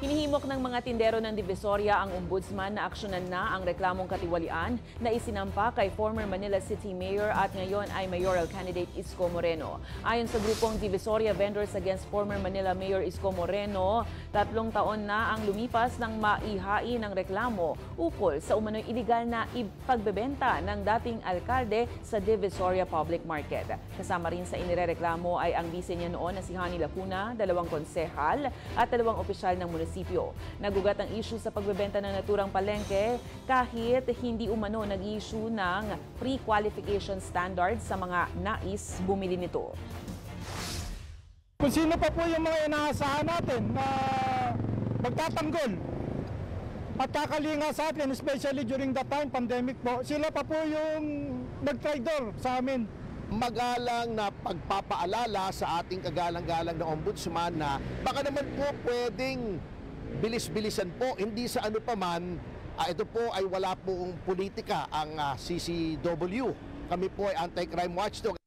Hinihimok ng mga tindero ng Divisoria ang ombudsman na aksyonan na ang reklamong katiwalian na isinampa kay former Manila City Mayor at ngayon ay mayoral candidate Isko Moreno. Ayon sa grupong Divisoria Vendors Against Former Manila Mayor Isko Moreno, 3 taon na ang lumipas ng maihain ng reklamo ukol sa umano'y iligal na pagbebenta ng dating alkalde sa Divisoria Public Market. Kasama rin sa inirereklamo ay ang bise niya noon na si Hani Lacuna, 2 konsehal at 2 opisyal ng munisipyo. Nagugat ang issue sa pagbebenta ng naturang palengke kahit hindi umano nag-issue ng pre-qualification standards sa mga nais bumili nito. Kung sino pa po yung mga inaasahan natin na magtatanggol at kakalinga sa atin, especially during the time pandemic po, sila pa po yung nag-traitor sa amin. Magalang na pagpapaalala sa ating kagalang-galang na ombudsman na baka naman po pwedeng bilis-bilisan po, hindi sa ano pa man, ito po ay wala pong politika ang CCW. Kami po ay anti-crime watchdog.